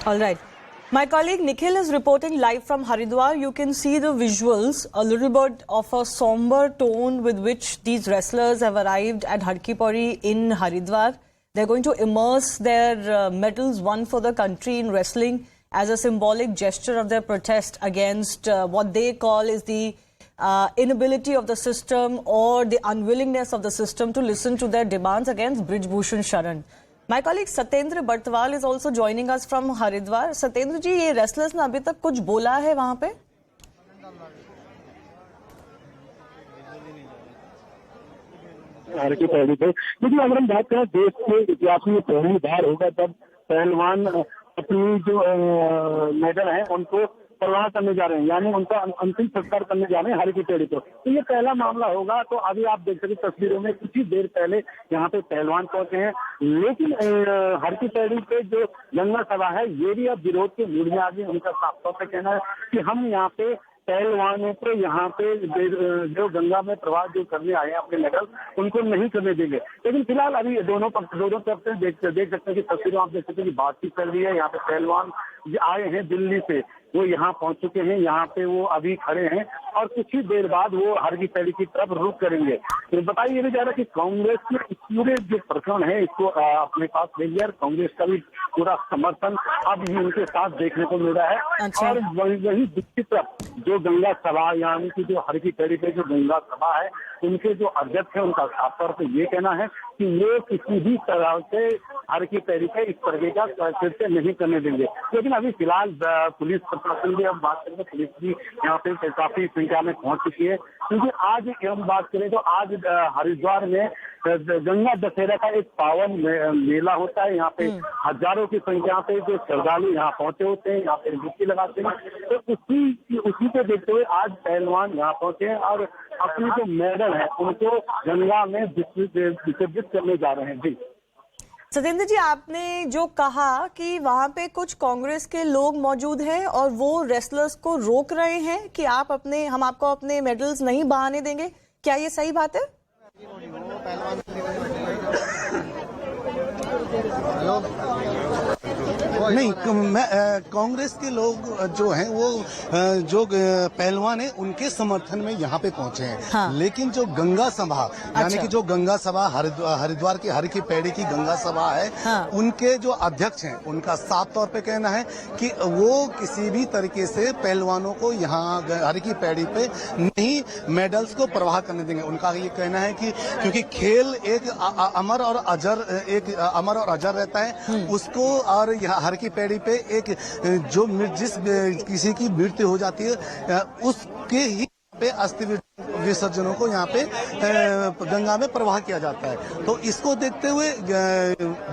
All right. My colleague Nikhil is reporting live from Haridwar. You can see the visuals, a little bit of a somber tone with which these wrestlers have arrived at Har Ki Pauri in Haridwar. They're going to immerse their medals won for the country in wrestling as a symbolic gesture of their protest against what they call is the inability of the system or the unwillingness of the system to listen to their demands against Brij Bhushan Sharan. My colleague Satyendra Bartwal is also joining us from Haridwar. Satyendra जी, ये wrestlers ने अभी तक कुछ बोला है वहाँ पे? क्योंकि अगर हम बात करें देश के इतिहास में पहली बार होगा तब पहलवान अपनी जो मेडल है उनको प्रवाह करने जा रहे हैं, यानी उनका अंतिम संस्कार करने जा रहे हैं हर की पेड़ी को। तो ये पहला मामला होगा। तो अभी आप देख सकते तस्वीरों में कुछ ही देर पहले यहाँ पे पहलवान पहुंचे हैं, लेकिन हर की पेड़ी पे जो गंगा सभा है ये भी अब विरोध के मूड में आ गई। उनका साफ तौर पर कहना है कि हम यहाँ पे पहलवानों को यहाँ पे जो गंगा में प्रवाह जो करने आए हैं अपने मेडल उनको नहीं करने देंगे। लेकिन फिलहाल अभी दोनों तरफ से देख सकते हैं कि तस्वीरों आप देख सकते हैं कि बातचीत चल रही है। यहाँ पे पहलवान आए हैं दिल्ली से, वो यहाँ पहुंच चुके हैं, यहाँ पे वो अभी खड़े हैं और कुछ ही देर बाद वो हर की पैड़ी की तरफ रुख करेंगे। तो बताइए ये भी जा रहा है कि कांग्रेस के पूरे जो प्रकरण है इसको अपने पास ले लिया। कांग्रेस का भी पूरा समर्थन अब भी उनके साथ देखने को मिल रहा है। अच्छा। और वही दूसरी तरफ जो गंगा सभा यानी कि जो हर की पैड़ी पे जो गंगा सभा है उनके जो अध्यक्ष है उनका साफ तौर पर ये कहना है कि ये किसी भी तरह से हर की पैड़ी पे इस तरह का कृत्य नहीं करने देंगे। लेकिन अभी फिलहाल पुलिस प्रशासन की हम बात करें तो पुलिस भी यहाँ पे काफी संख्या में पहुंच चुकी है, क्योंकि आज हम बात करें तो आज हरिद्वार में गंगा दशहरा का एक पावन मेला होता है। यहाँ पे हजारों की संख्या पे जो श्रद्धालु यहाँ पहुंचे होते हैं, यहाँ पे डुबकी लगाते हैं। तो उसी को देखते हुए आज पहलवान यहाँ पहुंचे हैं और अपनी जो मेडल है उनको गंगा में विसर्जित करने जा रहे हैं। जी सत्येंद्र जी, आपने जो कहा कि वहाँ पे कुछ कांग्रेस के लोग मौजूद हैं और वो रेसलर्स को रोक रहे हैं कि हम आपको अपने मेडल्स नहीं बहाने देंगे, क्या ये सही बात है? नहीं, कांग्रेस के लोग जो हैं वो जो पहलवान हैं उनके समर्थन में यहाँ पे पहुंचे हैं। हाँ। लेकिन जो गंगा सभा यानी कि जो गंगा सभा हरिद्वार की हर की पैड़ी की गंगा सभा है, हाँ। उनके जो अध्यक्ष हैं उनका साफ तौर पे कहना है कि वो किसी भी तरीके से पहलवानों को यहाँ हर की पैड़ी पे नहीं मेडल्स को प्रवाह करने देंगे। उनका ये कहना है कि क्योंकि खेल एक अमर और अजर रहता है, उसको और हर की पैड़ी पे एक जो जिस किसी की मृत्यु हो जाती है उसके ही पे अस्थि विसर्जनों को यहाँ पे गंगा में प्रवाह किया जाता है। तो इसको देखते हुए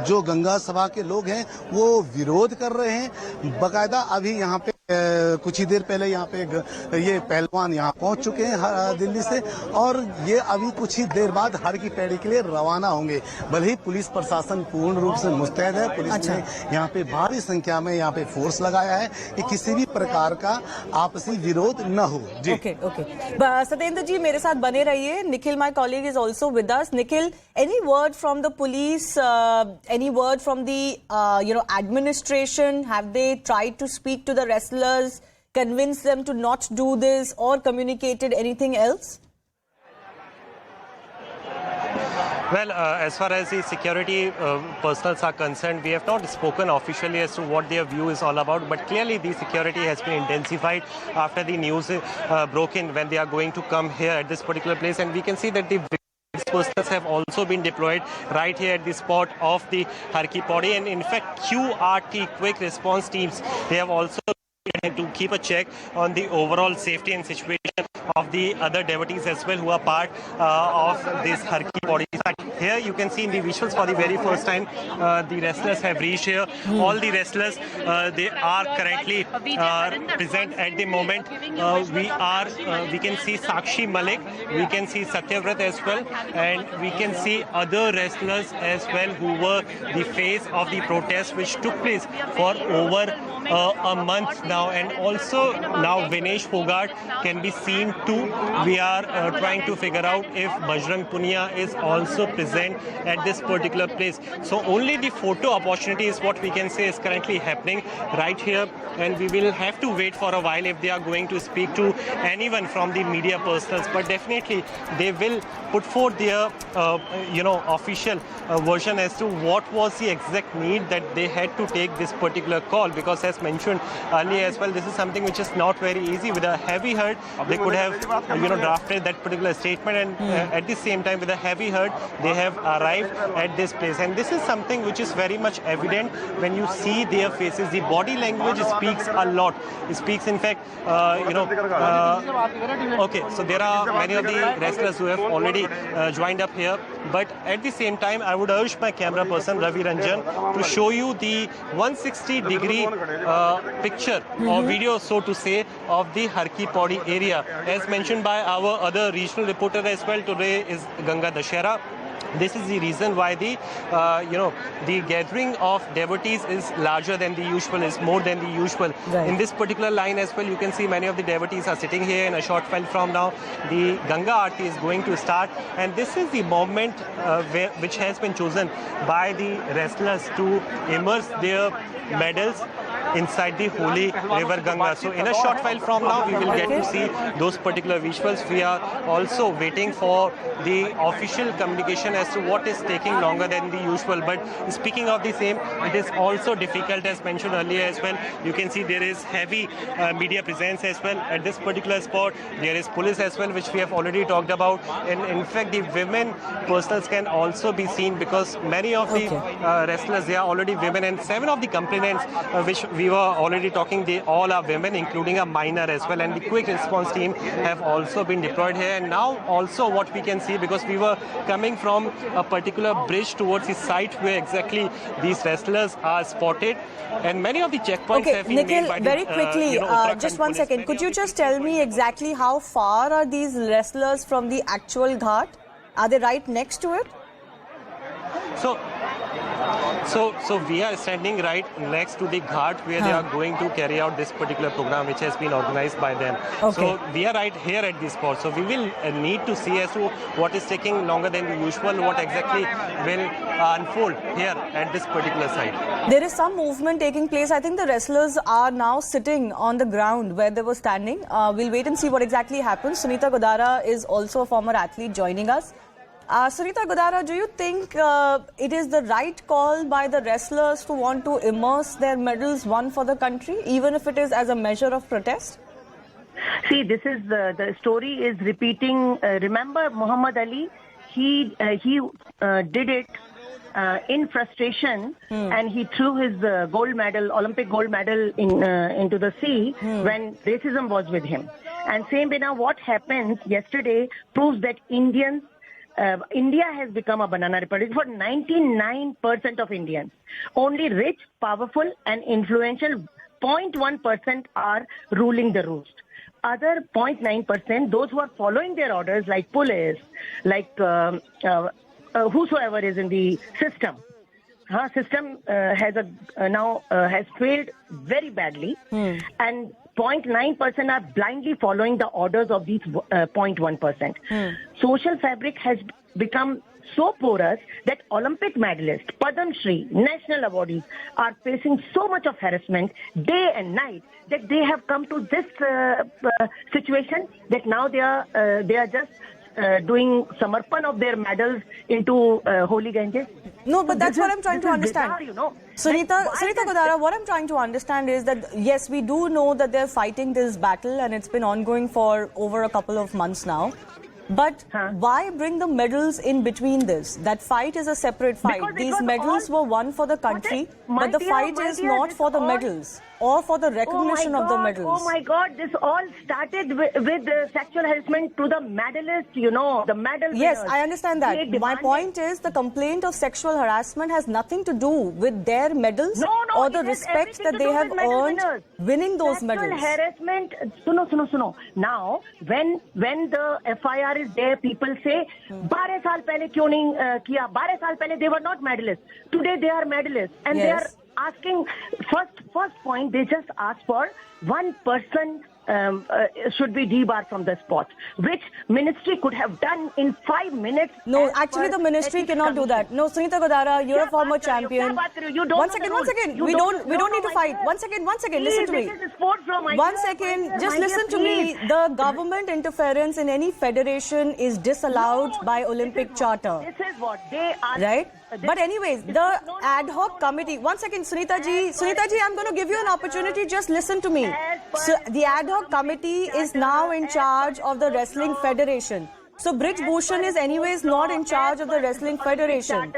जो गंगा सभा के लोग हैं वो विरोध कर रहे हैं। बकायदा अभी यहाँ पे कुछ ही देर पहले यहाँ पे ये पहलवान यहाँ पहुंच चुके हैं दिल्ली से और ये अभी कुछ ही देर बाद हर की पैड़ी के लिए रवाना होंगे। भले ही पुलिस प्रशासन पूर्ण रूप से मुस्तैद है, पुलिस ने यहाँ पे भारी संख्या में यहाँ पे फोर्स लगाया है कि किसी भी प्रकार का आपसी विरोध न हो। जी ओके। सत्येंद्र जी मेरे साथ बने रहिए। Nikhil my colleague is also with us. Nikhil, any word from the police, any word from the administration? Have they tried to speak to the wrestlers, convince them to not do this or communicated anything else? Well, as far as the security personals are concerned, we have not spoken officially as to what their view is all about, but clearly the security has been intensified after the news broke in when they are going to come here at this particular place, and we can see that the personnel have also been deployed right here at the spot of the Har Ki Pauri, and in fact QRT quick response teams, they have also to keep a check on the overall safety and situation of the other devotees as well who are part of this Har Ki Pauri. Here you can see in the visuals for the very first time the wrestlers have reached here. All the wrestlers they are currently present at the moment. We can see Sakshi Malik, we can see Satyavrat as well, and we can see other wrestlers as well who were the face of the protest which took place for over a month now, and also now Mahavir Phogat can be seen Two, we are trying to figure out if Bajrang Punia is also present at this particular place. So only the photo opportunity is what we can say is currently happening right here, and we will have to wait for a while if they are going to speak to anyone from the media personals. But definitely they will put forth their official version as to what was the exact need that they had to take this particular call, because as mentioned earlier as well, this is something which is not very easy. With a heavy hurt, they could have drafted that particular statement, and at the same time with a heavy hurt they have arrived at this place. And this is something which is very much evident when you see their faces. The body language speaks a lot. It speaks, in fact, okay, so there are many of the wrestlers who have already joined up here, but at the same time I would urge my camera person Ravi Ranjan to show you the 160-degree picture or video, so to say, of the Harki Pauri area. As mentioned by our other regional reporter as well, today is Ganga Dashera. This is the reason why the gathering of devotees is larger than the usual, is more than the usual. Right. In this particular line as well, you can see many of the devotees are sitting here. In a short while from now, the Ganga Aarti is going to start, and this is the moment which has been chosen by the wrestlers to immerse their medals inside the holy river Ganga. So in a short while from now, we will get to see those particular visuals. We are also waiting for the official communication as to what is taking longer than the usual. But speaking of the same, it is also difficult, as mentioned earlier as well. You can see there is heavy media presence as well at this particular spot. There is police as well, which we have already talked about. And in fact, the women personals can also be seen, because many of the wrestlers, they are already women, and 7 of the complainants which we were already talking, they all are women, including a minor as well. And the quick response team have also been deployed here. And now also what we can see, because we were coming from a particular bridge towards the site where exactly these wrestlers are spotted, and many of the checkpoints have been Nikhil, made by very the, quickly, just one second. Could you just tell me exactly how far are these wrestlers from the actual ghat? Are they right next to it? So we are standing right next to the ghat where they are going to carry out this particular program, which has been organized by them. So we are right here at this spot. So we will need to see as to what is taking longer than the usual, what exactly will unfold here at this particular site. There is some movement taking place. I think the wrestlers are now sitting on the ground where they were standing. We'll wait and see what exactly happens. Sunita Godara is also a former athlete joining us. Sunita Godara, do you think it is the right call by the wrestlers to want to immerse their medals won for the country, even if it is as a measure of protest? See, this is the story is repeating. Remember Muhammad Ali? He did it in frustration, and he threw his gold medal, Olympic gold medal, into the sea when racism was with him. And same way now, what happens yesterday proves that India has become a banana republic for 99% of Indians. Only rich, powerful and influential 0.1% are ruling the roost. Other 0.9%, those who are following their orders, like police, like whosoever is in the system. System has failed very badly, and 0.9% are blindly following the orders of these 0.1%. Social fabric has become so porous that Olympic medalists, Padam Shri, national awardees are facing so much of harassment day and night that they have come to this situation that now they are just doing samarpan of their medals into holy Ganges. No, but that's what I'm trying to understand. Bizarre, Sunita Godara, what I'm trying to understand is that, yes, we do know that they're fighting this battle and it's been ongoing for over a couple of months now. But why bring the medals in between this? That fight is a separate fight. These medals were won for the country, but the fight is not for the medals or for the recognition of the medals. Oh my God, this all started with sexual harassment to the medalists, the medal winners. Yes, I understand that. My point is the complaint of sexual harassment has nothing to do with their medals or the respect that they have earned winning those medals. Sexual harassment, suno. Now, when the FIR is there, people say, 12 saal pehle kyun nahi kiya? 12 saal pehle they were not medalists. Today they are medalists, and they are asking, first point, they just ask for one person should be debarred from the sport, which ministry could have done in 5 minutes. No, actually the ministry cannot do that. No, Sunita Godara, you're a former champion. One second. We don't need to fight. One second. Listen to me. One second, just listen to me. The government interference in any federation is disallowed by Olympic Charter. This is what they are. Right? But anyways, the ad hoc committee, one second, Sunita ji, I'm going to give you an opportunity, just listen to me. So the ad hoc committee is now in charge of the Wrestling Federation. So Brij Bhushan is anyways not in charge of the Wrestling Federation.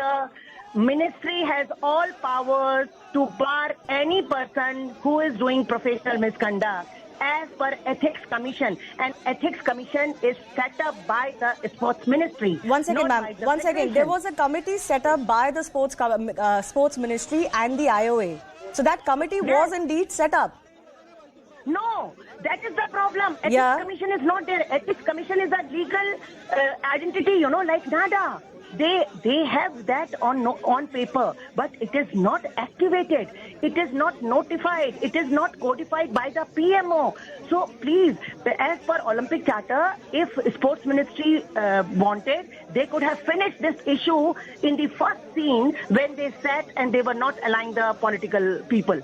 Ministry has all powers to bar any person who is doing professional misconduct as per Ethics Commission, and Ethics Commission is set up by the Sports Ministry. One second, ma'am. One second. There was a committee set up by the Sports Ministry and the IOA. So that committee was indeed set up. No, that is the problem. Ethics Commission is not there. Ethics Commission is a legal identity, like NADA. They have that on paper, but it is not activated. It is not notified. It is not codified by the PMO. So please, as per Olympic Charter, if Sports Ministry wanted, they could have finished this issue in the first scene when they sat and they were not allowing the political people.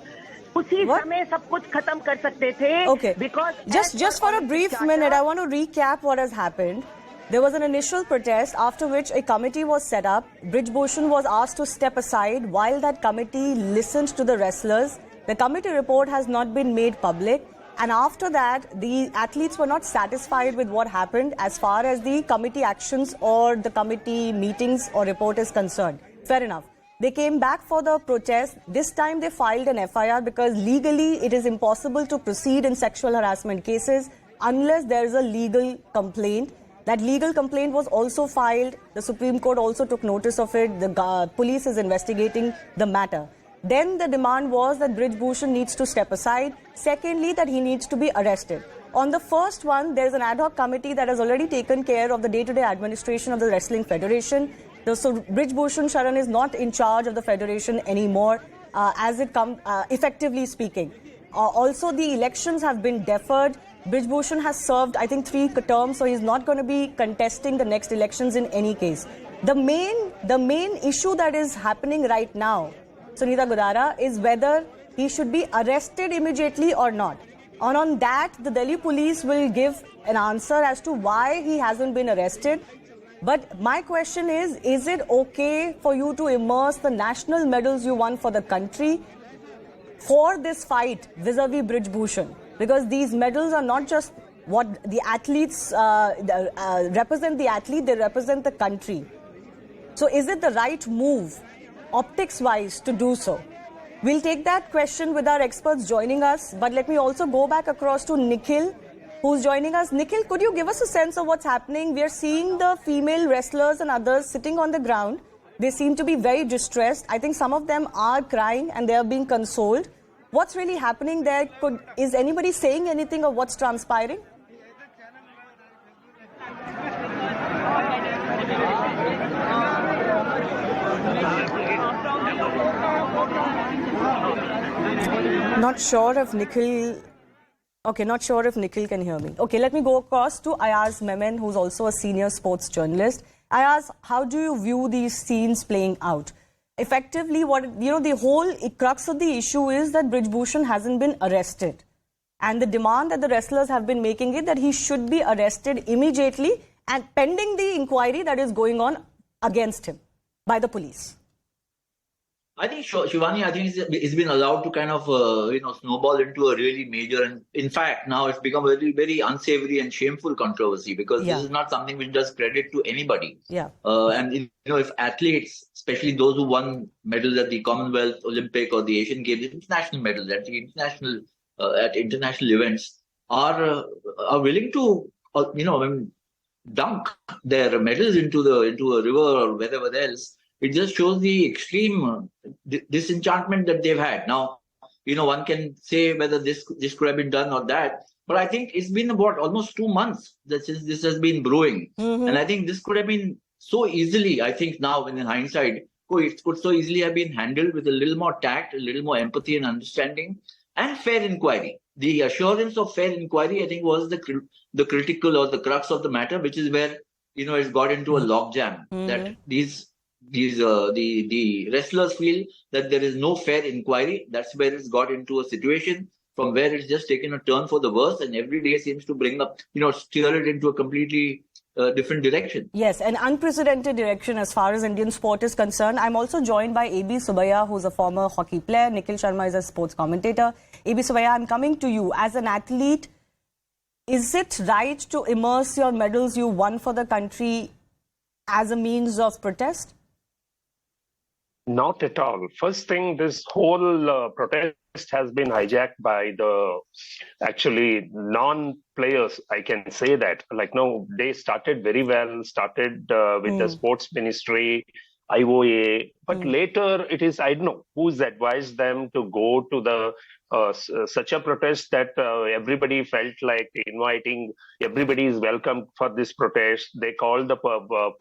उसी समय सब कुछ खत्म कर सकते थे. Okay. Because just for a brief minute, I want to recap what has happened. There was an initial protest after which a committee was set up. Brij Bhushan was asked to step aside while that committee listened to the wrestlers. The committee report has not been made public. And after that, the athletes were not satisfied with what happened as far as the committee actions or the committee meetings or report is concerned. Fair enough. They came back for the protest. This time they filed an FIR because legally it is impossible to proceed in sexual harassment cases unless there is a legal complaint. That legal complaint was also filed. The Supreme Court also took notice of it. The police is investigating the matter. Then the demand was that Brij Bhushan needs to step aside. Secondly, that he needs to be arrested. On the first one, there is an ad hoc committee that has already taken care of the day-to-day administration of the Wrestling Federation. So Brij Bhushan Sharan is not in charge of the federation anymore, effectively speaking. Also, the elections have been deferred. Brij Bhushan has served, I think, 3 terms, so he's not going to be contesting the next elections in any case. The main issue that is happening right now, Sunita Godara, is whether he should be arrested immediately or not. And on that, the Delhi police will give an answer as to why he hasn't been arrested. But my question is it okay for you to immerse the national medals you won for the country for this fight vis-a-vis Brij Bhushan? Because these medals are not just what the athletes represent the athlete, they represent the country. So is it the right move, optics-wise, to do so? We'll take that question with our experts joining us. But let me also go back across to Nikhil, who's joining us. Nikhil, could you give us a sense of what's happening? We are seeing the female wrestlers and others sitting on the ground. They seem to be very distressed. I think some of them are crying and they are being consoled. What's really happening there? Is anybody saying anything of what's transpiring? Not sure if Nikhil... Okay, not sure if Nikhil can hear me. Okay, let me go across to Ayaz Memon, who's also a senior sports journalist. Ayaz, how do you view these scenes playing out? Effectively, the whole crux of the issue is that Brij Bhushan hasn't been arrested. And the demand that the wrestlers have been making is that he should be arrested immediately and pending the inquiry that is going on against him by the police. I think, Shivani, it's been allowed to kind of, snowball into a really major, and in fact, now it's become a very, very unsavory and shameful controversy because this is not something which does credit to anybody. Yeah. And, if athletes, especially those who won medals at the Commonwealth, Olympic or the Asian Games, international medals at the international events, are willing to, dunk their medals into a river or wherever else, it just shows the extreme disenchantment that they've had. Now, one can say whether this could have been done or that, but I think it's been about almost 2 months since this has been brewing. Mm-hmm. And I think this could have been so easily, I think now in hindsight, it could so easily have been handled with a little more tact, a little more empathy and understanding and fair inquiry. the assurance of fair inquiry, I think, was the critical or the crux of the matter, which is where it's got into a logjam. That the wrestlers feel that there is no fair inquiry. That's where it's got into a situation from where it's just taken a turn for the worse, and every day seems to bring up, steer it into a completely different direction. Yes, an unprecedented direction as far as Indian sport is concerned. I'm also joined by AB Subaiah, who's a former hockey player. Nikhil Sharma is a sports commentator. AB Subaiah, I'm coming to you. As an athlete, is it right to immerse your medals you won for the country as a means of protest? Not at all. First thing, this whole protest has been hijacked by the actually non-players. I can say that. They started very well, started with the sports ministry, IOA, but later it is, I don't know who's advised them to go to the such a protest that everybody felt like inviting, everybody is welcome for this protest. They called the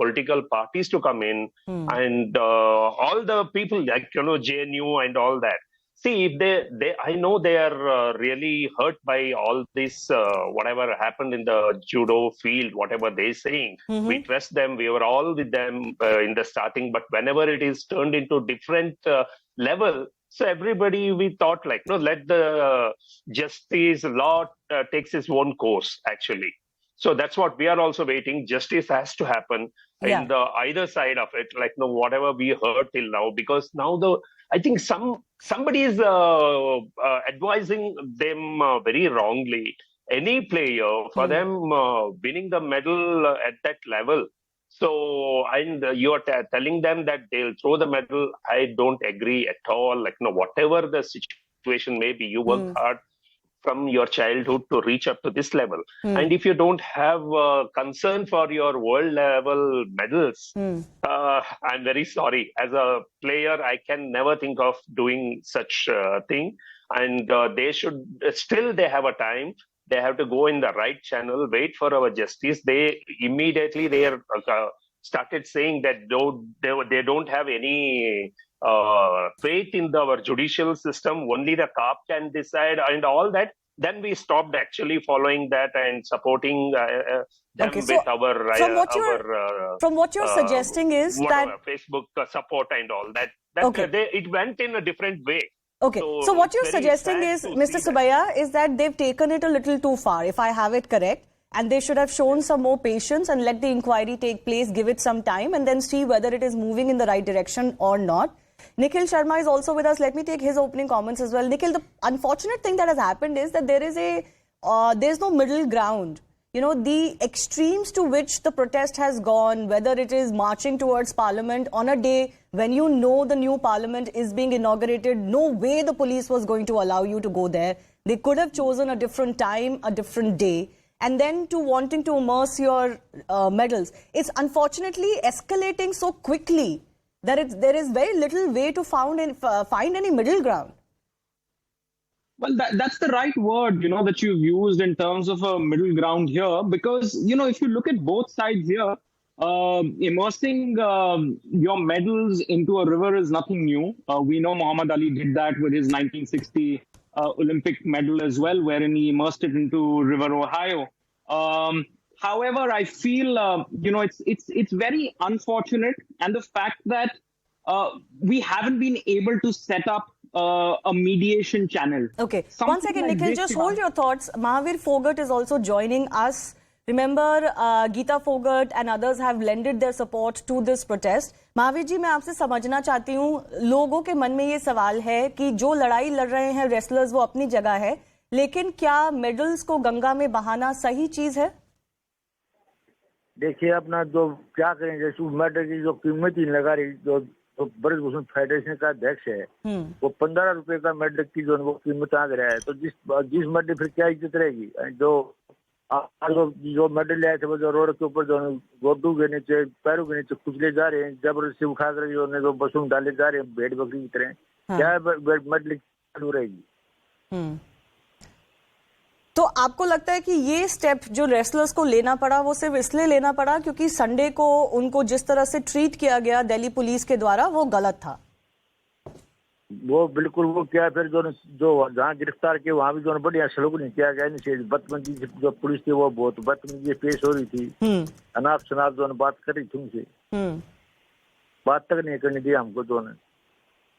political parties to come in and all the people like, JNU and all that. See, if they I know they are really hurt by all this, whatever happened in the judo field, whatever they're saying. We trust them. We were all with them in the starting. But whenever it is turned into different level, so everybody, we thought let the justice law takes its own course, actually. So that's what we are also waiting. Justice has to happen in the either side of it, whatever we heard till now, because now I think somebody is advising them very wrongly. Any player, for them winning the medal at that level. So, and you are telling them that they'll throw the medal. I don't agree at all. Whatever the situation may be, you work hard from your childhood to reach up to this level. And if you don't have concern for your world level medals, I'm very sorry. As a player, I can never think of doing such a thing. And they should they have a time. They have to go in the right channel, wait for our justice. They immediately started saying that they don't have any faith in our judicial system. Only the cop can decide and all that. Then we stopped actually following that and supporting them with our from what you're suggesting is that Facebook support and all that. It went in a different way. Okay, so what you're suggesting is, Mr. Subaiah, is that they've taken it a little too far, if I have it correct, and they should have shown some more patience and let the inquiry take place, give it some time, and then see whether it is moving in the right direction or not. Nikhil Sharma is also with us. Let me take his opening comments as well. Nikhil, the unfortunate thing that has happened is that there's no middle ground. The extremes to which the protest has gone, whether it is marching towards Parliament on a day when the new Parliament is being inaugurated, no way the police was going to allow you to go there. They could have chosen a different time, a different day, and then to wanting to immerse your medals. It's unfortunately escalating so quickly that there is very little way to find any middle ground. Well, that's the right word, that you've used in terms of a middle ground here, because, if you look at both sides here, immersing your medals into a river is nothing new. We know Muhammad Ali did that with his 1960 Olympic medal as well, wherein he immersed it into River Ohio. However, I feel, it's very unfortunate, and the fact that we haven't been able to set up a mediation channel. Okay, one second, Nikhil, just hold your thoughts. Mahavir Phogat is also joining us. Remember, Geeta Phogat and others have lended their support to this protest. Mahavir ji, मैं आपसे समझना चाहती हूँ, लोगों के मन में ये सवाल है कि जो लड़ाई लड़ रहे हैं रेसलर्स वो अपनी जगह है, लेकिन क्या मेडल्स को गंगा में बहाना सही चीज है? देखिए अपना जो क्या करें, जैसे मेडल की जो कीमत ही लगा रही, जो ब्रिज भूषण फेडरेशन का अध्यक्ष है, वो 15 रुपए का मेडल की जो वो कीमत आ गया है, तो जिस मेडल फिर क्या इज्जत रहेगी? जो मेडल ले आए थे वो जो रोड के ऊपर जो गोडू के नीचे, पैरों के नीचे कुचले जा रहे हैं, जबरदस्ती उठा कर जो बसों में डाले जा रहे हैं भेड़ बकरी की तरह, क्या मेडल चालू रहेगी? तो आपको लगता है कि ये स्टेप जो रेसलर्स को लेना पड़ा वो सिर्फ इसलिए लेना पड़ा क्योंकि संडे को उनको जिस तरह से ट्रीट किया गया दिल्ली पुलिस के द्वारा वो गलत था? वो बिल्कुल वो क्या फिर जो जहाँ गिरफ्तार किए वहाँ भी जो बढ़िया सलूक नहीं किया गया, नहीं बदतमीजी से जो पुलिस थी वो बहुत बदतमीजी पेश हो रही थी, अनाप शनाप जो बात कर रही थी उनसे, बात तक नहीं करनी दी हमको जो ने।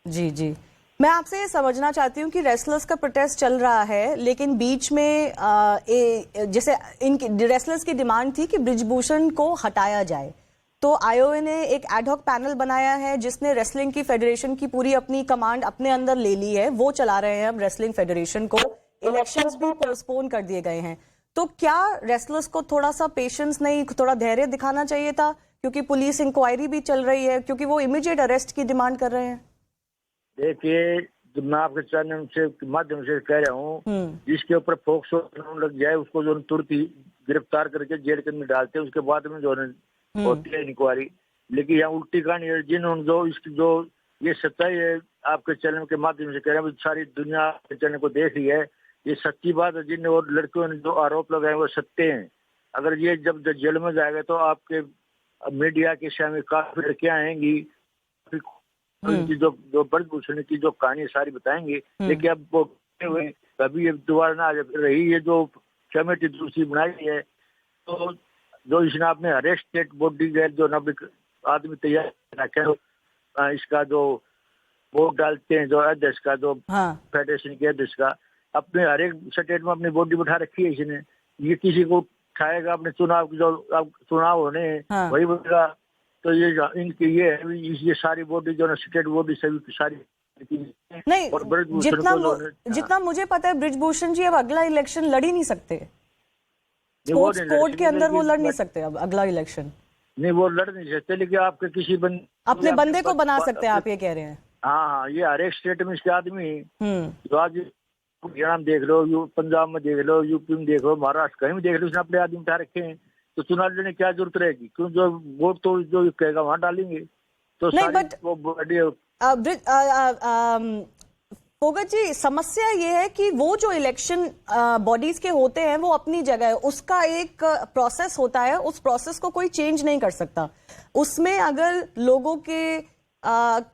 जी जी, मैं आपसे ये समझना चाहती हूँ कि रेसलर्स का प्रोटेस्ट चल रहा है, लेकिन बीच में जैसे इन रेसलर्स की डिमांड थी कि ब्रिजभूषण को हटाया जाए, तो आईओए ने एक एडहॉक पैनल बनाया है जिसने रेसलिंग की फेडरेशन की पूरी अपनी कमांड अपने अंदर ले ली है, वो चला रहे हैं अब रेसलिंग फेडरेशन को। इलेक्शंस भी पोस्टपोन कर दिए गए हैं, तो क्या रेसलर्स को थोड़ा सा पेशेंस नहीं, थोड़ा धैर्य दिखाना चाहिए था, क्योंकि पुलिस इंक्वायरी भी चल रही है, क्योंकि वो इमीडिएट अरेस्ट की डिमांड कर रहे हैं? देखिए, जब मैं आपके चैनल से माध्यम से कह रहा हूँ, जिसके ऊपर फोक्सो लग जाए उसको जो तुरंत ही गिरफ्तार करके जेल के अंदर डालते हैं, उसके बाद में जो होती है इंक्वायरी। लेकिन यहाँ उल्टी कहानी है, जिन्होंने जो ये सच्चाई है आपके चैनल के माध्यम से कह रहे हैं, सारी दुनिया के चैनल को देख रही है, ये सच्ची बात है। जिन और लड़कियों ने जो आरोप लगाए वो सत्य हैं। अगर ये जब जेल में जाएगा तो आपके मीडिया के सामने काफी लड़कियां आएंगी, उनकी जो ब्रिज भूषण की जो कहानी सारी बताएंगे, लेकिन अब वो हुए कभी दोबारा ना रही। ये जो कमेटी दूसरी बनाई है, तो जो इसने आपने हर एक स्टेट बॉडी जो आदमी तैयार रखे, इसका जो वोट डालते हैं, जो अध्यक्ष का, जो फेडरेशन के अध्यक्ष का, अपने हर एक स्टेट में अपनी बॉडी बैठा रखी है इसने। ये किसी को उठाएगा अपने चुनाव की, जो अब चुनाव होने वही बनेगा। तो ये इनकी ये सारी बॉडी जो है स्टेट बॉडी सभी सारी नहीं, जितना मुझे पता है ब्रिजभूषण जी अब अगला इलेक्शन लड़ ही नहीं सकते, स्पोर्ट्स कोड के अंदर वो लड़ नहीं सकते अब अगला इलेक्शन। नहीं, वो लड़ नहीं सकते, लेकिन आपके किसी अपने बंदे को बना सकते हैं, आप ये कह रहे हैं? हाँ, ये हर एक स्टेट में इसके आदमी जो आज हरियाणा में देख लो, पंजाब में देख लो, यूपी में देख लो, महाराष्ट्र कहीं भी देख लो, उसने अपने आदमी उठा रखे हैं। तो चुनाव लड़ने की क्या जरूरत रहेगी? क्यों, जो वोट तो जो कहेगा वहां डालेंगे। तो नहीं, बट फोगट जी, समस्या ये है कि वो जो इलेक्शन बॉडीज के होते हैं वो अपनी जगह है, उसका एक प्रोसेस होता है, उस प्रोसेस को कोई चेंज नहीं कर सकता। उसमें अगर लोगों के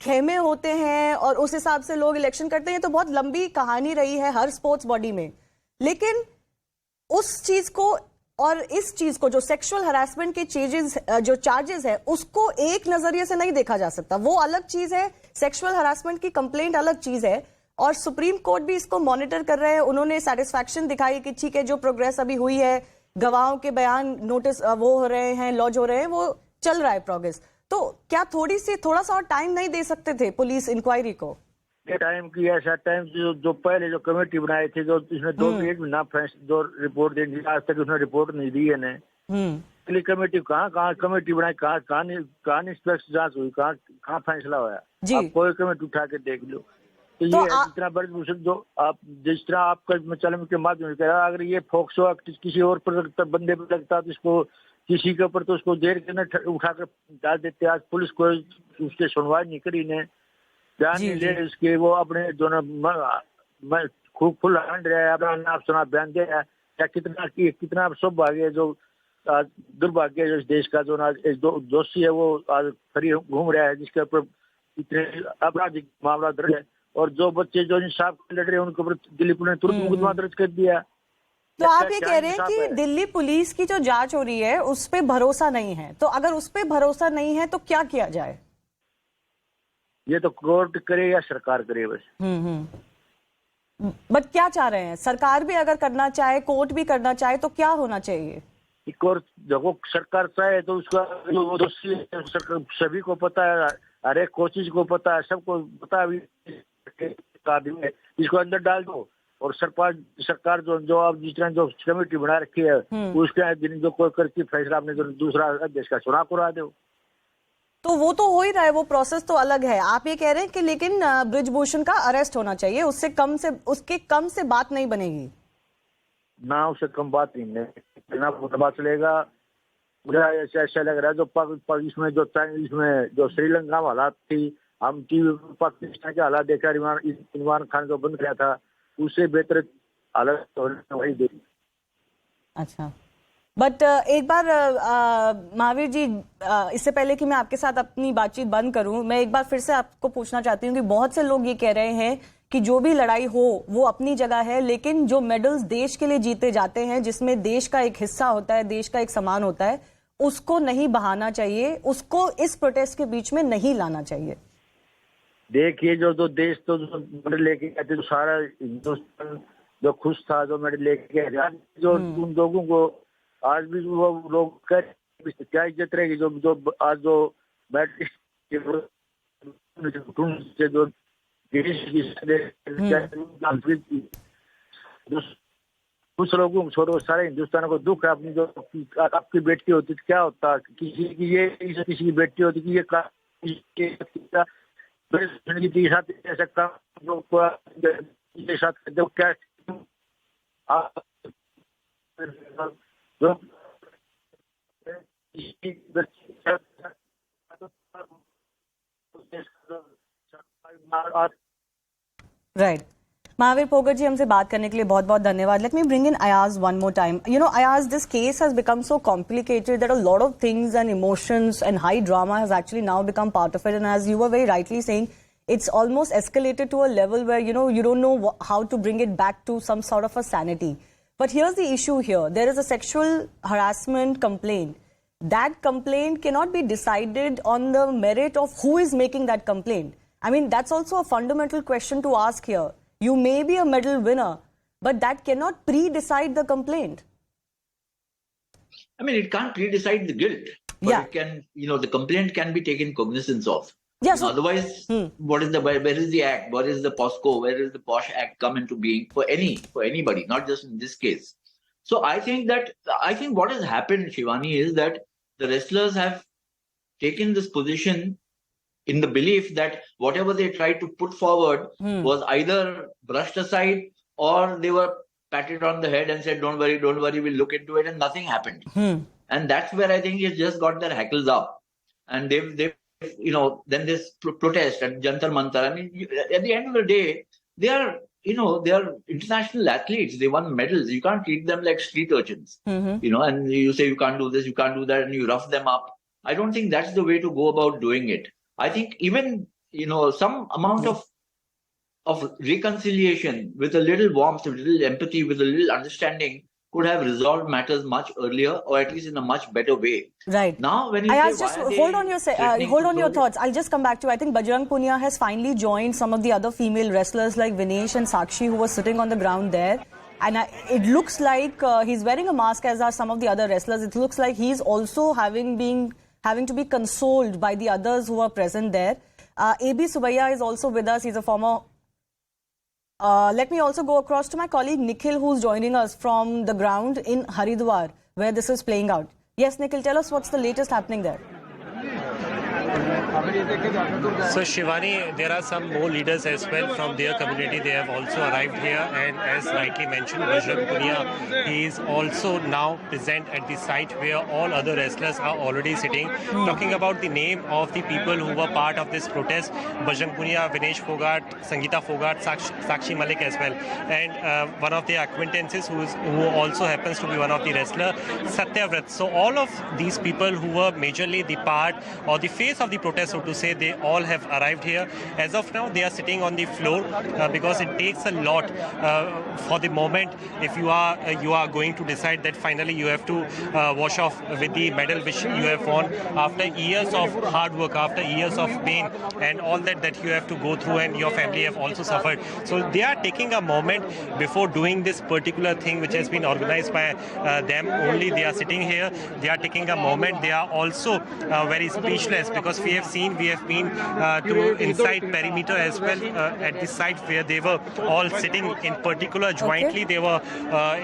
खेमे होते हैं और उस हिसाब से लोग इलेक्शन करते हैं, तो बहुत लंबी कहानी रही है हर स्पोर्ट्स बॉडी में। लेकिन उस चीज को और इस चीज को, जो सेक्सुअल हरासमेंट के जो चार्जेस है, उसको एक नजरिए से नहीं देखा जा सकता। वो अलग चीज है, सेक्सुअल हरासमेंट की कंप्लेंट अलग चीज है, और सुप्रीम कोर्ट भी इसको मॉनिटर कर रहे हैं। उन्होंने सेटिस्फैक्शन दिखाई कि ठीक है, जो प्रोग्रेस अभी हुई है, गवाहों के बयान नोटिस वो हो रहे हैं, लॉज हो रहे हैं, वो चल रहा है प्रोग्रेस। तो क्या थोड़ा सा और टाइम नहीं दे सकते थे पुलिस इंक्वायरी को? टाइम की ऐसा टाइम जो पहले जो कमेटी बनाई थी, जो इसने 2 महीना जो रिपोर्ट देनी, आज तक उसने रिपोर्ट नहीं दी है। कमेटी कहाँ कमेटी बनाई, कहाँ निष्पक्ष जांच हुई, कहाँ फैसला हुआ? आप कोई कमेटी उठा के देख लो। तो ये जितना ब्रिजभूषण जो आप जिस तरह आपका चैनल के माध्यम से कह रहा, अगर ये फोक्सो एक्ट किसी और पर बंदे पर लगता तो इसको किसी के ऊपर तो उसको जेल के अंदर उठाकर डाल देते। आज पुलिस को उसकी सुनवाई नहीं करी ने, बयान नहीं ले उसके, वो अपने जो न खूब खुल रहा है, अपना नाप सुना बयान दे रहा है। क्या कितना सौभाग्य, जो दुर्भाग्य जो इस देश का, जो दोषी है वो आज फ्री घूम रहा है, जिसके ऊपर इतने आपराधिक मामला दर्ज है, और जो बच्चे जो इंसाफ लड़ रहे हैं उनके ऊपर दिल्ली पुलिस ने तुरंत मुकदमा दर्ज कर दिया। तो आप ये कह रहे हैं कि दिल्ली पुलिस की जो जांच हो रही है उस पर भरोसा नहीं है, तो अगर उस पर भरोसा नहीं है तो क्या किया जाए? ये तो कोर्ट करे या सरकार करे बस। बट क्या चाह रहे हैं? सरकार भी अगर करना चाहे, कोर्ट भी करना चाहे, तो क्या होना चाहिए? कोर्ट देखो, सरकार चाहे तो उसका जो दोषी है सभी को पता है, हर एक कोशिश को पता है, सबको पता है, इसको अंदर डाल दो। और सरकार जो आप जिस तरह जो कमेटी बना रखी है, उसके दिन जो कोई करके फैसला आपने जो दूसरा अध्यक्ष का चुनाव करा दो। तो वो तो हो ही रहा है, वो प्रोसेस तो अलग है। आप ये कह रहे हैं कि लेकिन ब्रिजभूषण का अरेस्ट होना चाहिए, उसके कम से बात नहीं बनेगी ना, उससे कम बात नहीं ना, बात चलेगा। मुझे ऐसा लग रहा है इसमें जो श्रीलंका में हालात थी, हम टीवी पाकिस्तान के हालात देखा, इमरान खान जो बंद किया था, उससे बेहतर हालत वही देखी। अच्छा, बट एक बार महावीर जी, इससे पहले कि मैं आपके साथ अपनी बातचीत बंद करूं, मैं एक बार फिर से आपको पूछना चाहती हूं कि बहुत से लोग ये कह रहे हैं कि जो भी लड़ाई हो वो अपनी जगह है, लेकिन जो मेडल्स देश के लिए जीते जाते हैं, जिसमें देश का एक हिस्सा होता है, देश का एक सम्मान होता है, उसको नहीं बहाना चाहिए, उसको इस प्रोटेस्ट के बीच में नहीं लाना चाहिए। देखिए, जो देश तो जो मेडल लेके गए थे, जो सारा हिंदुस्तान जो खुश था, जो मेडल लेके गए, जो उन लोगों को आज भी वो लोग क्या इज्जत रहेगी, जो आज जो मेडल जो कुछ लोगों को छोड़ो, सारे हिंदुस्तान को दुख है। अपनी जो आपकी बेटी होती तो क्या होता, किसी की बेटी होती कि ये साथ सकता के साथ क्या राइट। Mahavir Phogat ji, हमसे बात करने के लिए बहुत बहुत धन्यवाद. Let me bring in Ayaz one more time. You know, Ayaz, this case has become so complicated that a lot of things and emotions and high drama has actually now become part of it. And as you were very rightly saying, it's almost escalated to a level where, you know, you don't know how to bring it back to some sort of a sanity. But here's the issue here. There is a sexual harassment complaint. That complaint cannot be decided on the merit of who is making that complaint. I mean, that's also a fundamental question to ask here. You may be a medal winner, but that cannot pre-decide the complaint. I mean, it can't pre-decide the guilt, but it can, you know, the complaint can be taken cognizance of. Yeah, so, otherwise, where is the act? Where is the POSCO? Where is the POSH Act come into being for anybody, not just in this case? So I think what has happened, Shivani, is that the wrestlers have taken this position in the belief that whatever they tried to put forward was either brushed aside or they were patted on the head and said, don't worry, we'll look into it, and nothing happened. And that's where I think it's just got their hackles up. And they've you know, then this protest at Jantar Mantar. I mean, at the end of the day, they are international athletes. They won medals. You can't treat them like street urchins, you know, and you say you can't do this, you can't do that, and you rough them up. I don't think that's the way to go about doing it. I think even, you know, some amount of reconciliation with a little warmth, with a little empathy, with a little understanding could have resolved matters much earlier, or at least in a much better way. Right. Now, when you hold on your thoughts. I'll just come back to you. I think Bajrang Punia has finally joined some of the other female wrestlers like Vinesh and Sakshi, who were sitting on the ground there. And it looks like he's wearing a mask, as are some of the other wrestlers. It looks like he's also having to be consoled by the others who are present there. AB Subaiah is also with us. He's a former... let me also go across to my colleague Nikhil, who's joining us from the ground in Haridwar, where this is playing out. Yes, Nikhil, tell us what's the latest happening there. So Shivani, there are some more leaders as well from their community. They have also arrived here, and as rightly mentioned, Bajrang Punia, he is also now present at the site where all other wrestlers are already sitting. Talking about the name of the people who were part of this protest: Bajrang Punia, Vinesh Phogat, Sunita Godara, Sakshi Malik as well, and one of their acquaintances who also happens to be one of the wrestlers, Satyavrat. So all of these people who were majorly the part or the face of the protest, so to say, they all have arrived here. As of now, they are sitting on the floor because it takes a lot for the moment. If you are going to decide that finally you have to wash off with the medal which you have won after years of hard work, after years of pain and all that you have to go through, and your family have also suffered. So they are taking a moment before doing this particular thing which has been organized by them. Only they are sitting here. They are taking a moment. They are also very speechless because we have been to inside perimeter as well at the site where they were all sitting in particular jointly. They were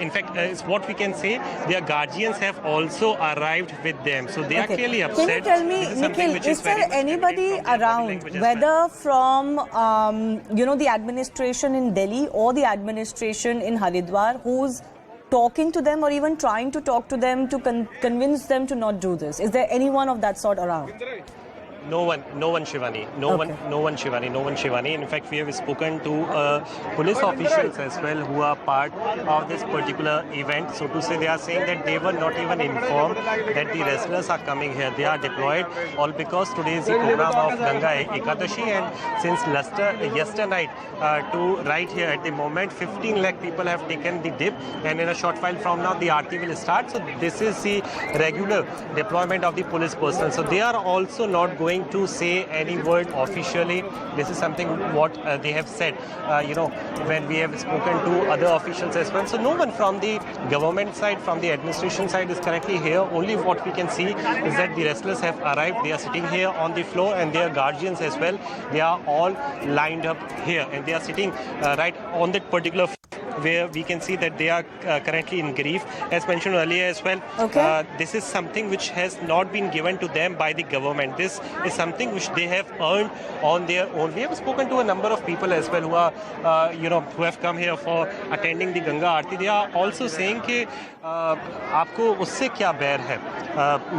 in fact, is what we can say, their guardians have also arrived with them, so they are clearly upset. Can you tell me, Nikhil, is there anybody around, whether from the administration in Delhi or the administration in Haridwar, who's talking to them or even trying to talk to them to convince them to not do this? Is there anyone of that sort around? No one, Shivani. No one, Shivani. In fact, we have spoken to police officials as well who are part of this particular event. So to say, they are saying that they were not even informed that the wrestlers are coming here. They are deployed all because today is the program of Ganga Ekadashi, and since yesterday night to right here at the moment, 15 lakh people have taken the dip, and in a short while from now, the Aarti will start. So this is the regular deployment of the police personnel. So they are also not going to say any word officially. This is something what they have said, when we have spoken to other officials as well. So no one from the government side, from the administration side is currently here. Only what we can see is that the wrestlers have arrived. They are sitting here on the floor, and their guardians as well. They are all lined up here, and they are sitting right on that particular where we can see that they are currently in grief. As mentioned earlier as well, this is something which has not been given to them by the government. This is something which they have earned on their own. We have spoken to a number of people as well who are, who have come here for attending the Ganga Aarti. They are also saying कि आपको उससे क्या बैर है,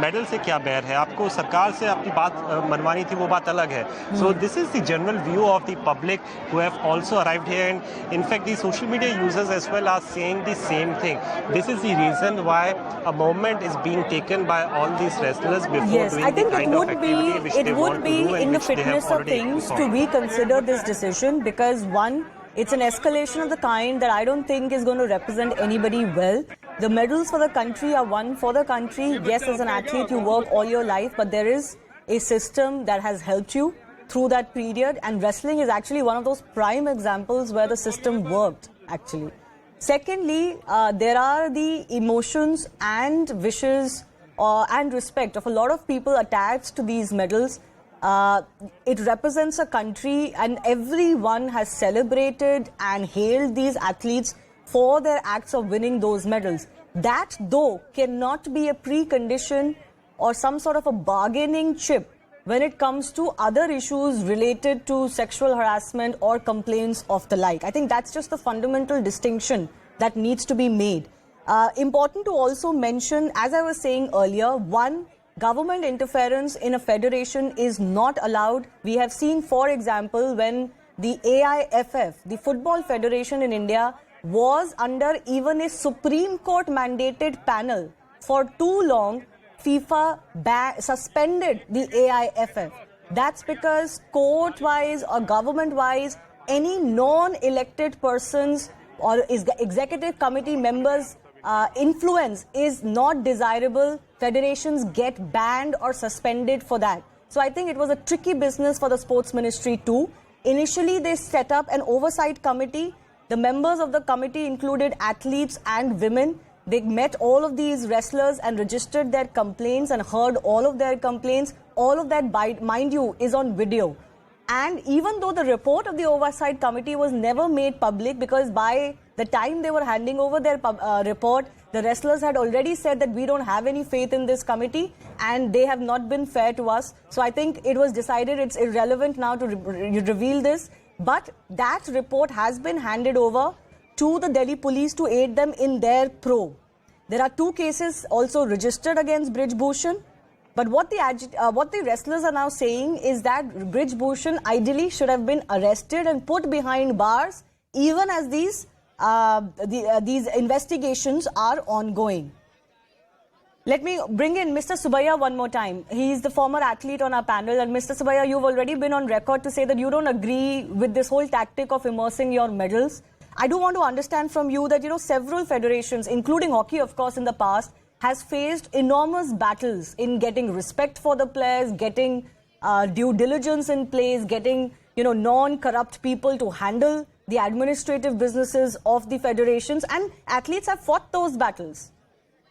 medal से क्या बैर है, आपको सरकार से आपकी बात मनवानी थी, वो बात अलग है. So this is the general view of the public who have also arrived here, and in fact the social media users as well are saying the same thing. This is the reason why a moment is being taken by all these wrestlers before doing I think the kind of activity which they want to do, in the fitness of things to reconsider this decision, because one, it's an escalation of the kind that I don't think is going to represent anybody well. The medals for the country are won for the country. Yes, as an athlete, you work all your life, but there is a system that has helped you through that period, and wrestling is actually one of those prime examples where the system worked, actually. Secondly, there are the emotions and wishes and respect of a lot of people attached to these medals. It represents a country, and everyone has celebrated and hailed these athletes for their acts of winning those medals. That, though, cannot be a precondition or some sort of a bargaining chip when it comes to other issues related to sexual harassment or complaints of the like. I think that's just the fundamental distinction that needs to be made. Important to also mention, as I was saying earlier, one, government interference in a federation is not allowed. We have seen, for example, when the AIFF, the Football Federation in India, was under even a Supreme Court mandated panel. For too long, FIFA suspended the AIFF. That's because court-wise or government-wise, any non-elected persons or executive committee members' influence is not desirable. Federations get banned or suspended for that. So I think it was a tricky business for the sports ministry too. Initially, they set up an oversight committee. The members of the committee included athletes and women. They met all of these wrestlers and registered their complaints and heard all of their complaints. All of that, mind you, is on video. And even though the report of the oversight committee was never made public, because by the time they were handing over their report, the wrestlers had already said that we don't have any faith in this committee and they have not been fair to us. So I think it was decided it's irrelevant now to reveal this. But that report has been handed over to the Delhi police to aid them in their probe. There are 2 cases also registered against Brij Bhushan. But what the wrestlers are now saying is that Brij Bhushan ideally should have been arrested and put behind bars, even as these investigations are ongoing. Let me bring in Mr. Subaiah one more time. He is the former athlete on our panel. And Mr. Subaiah, you've already been on record to say that you don't agree with this whole tactic of immersing your medals. I do want to understand from you that, several federations, including hockey, of course, in the past, has faced enormous battles in getting respect for the players, getting due diligence in place, getting, non-corrupt people to handle the administrative businesses of the federations, and athletes have fought those battles.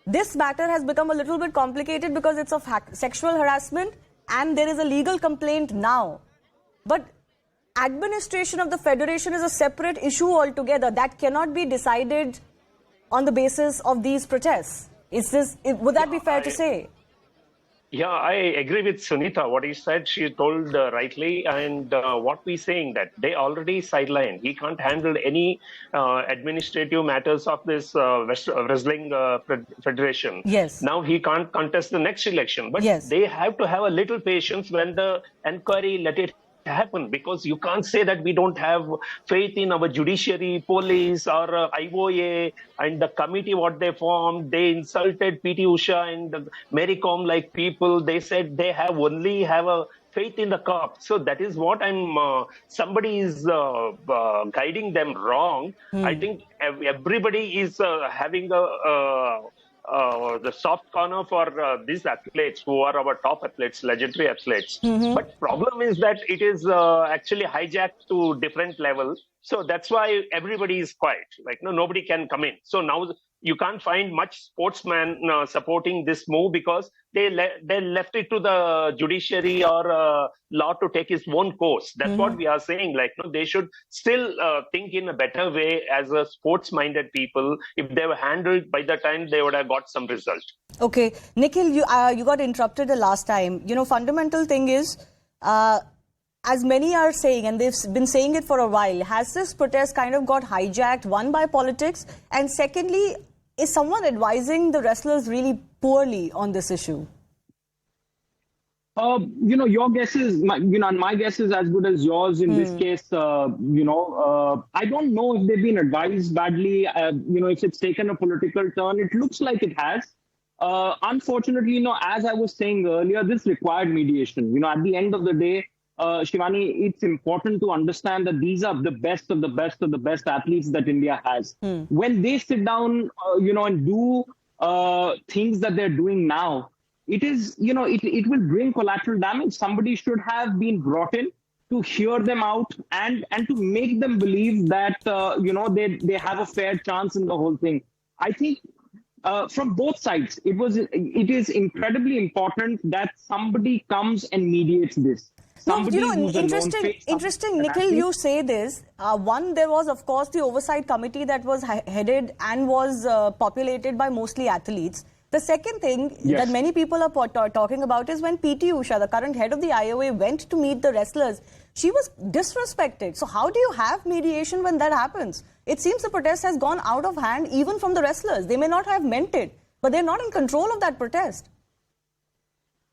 This matter has become a little bit complicated because it's of sexual harassment and there is a legal complaint now. But administration of the federation is a separate issue altogether that cannot be decided on the basis of these protests. Would that be fair to say? Yeah, I agree with Sunita. What he said, she told rightly. And what we're saying that they already sidelined. He can't handle any administrative matters of this wrestling federation. Yes. Now he can't contest the next election. But Yes. they have to have a little patience when the enquiry let it happen, because you can't say that we don't have faith in our judiciary, police, or IOA and the committee what they formed. They insulted PT Usha and Mary Com like people. They said they only have a faith in the cops. So that is what somebody is guiding them wrong. I think everybody is having the soft corner for these athletes who are our top athletes, legendary athletes. But problem is that it is actually hijacked to different level. So that's why everybody is quiet. Like, no, nobody can come in. So now you can't find much sportsman supporting this move, because they left it to the judiciary or law to take its own course. That's what we are saying. Like, no, they should still think in a better way as a sports-minded people. If they were handled by the time, they would have got some result. Okay, Nikhil, you got interrupted the last time. You know, fundamental thing is, as many are saying, and they've been saying it for a while, has this protest kind of got hijacked, one, by politics, and secondly, is someone advising the wrestlers really poorly on this issue? Your guess is, my guess is as good as yours in this case. I don't know if they've been advised badly, if it's taken a political turn. It looks like it has. Unfortunately, as I was saying earlier, this required mediation. At the end of the day, Shivani, it's important to understand that these are the best of the best of the best athletes that India has. When they sit down, and do things that they're doing now, it is, it will bring collateral damage. Somebody should have been brought in to hear them out and to make them believe that, they have a fair chance in the whole thing. I think from both sides, it is incredibly important that somebody comes and mediates this. Interesting, Nikhil, you say this. One, there was, of course, the oversight committee that was headed and was populated by mostly athletes. The second thing that many people are talking about is when PT Usha, the current head of the IOA, went to meet the wrestlers, she was disrespected. So how do you have mediation when that happens? It seems the protest has gone out of hand even from the wrestlers. They may not have meant it, but they're not in control of that protest.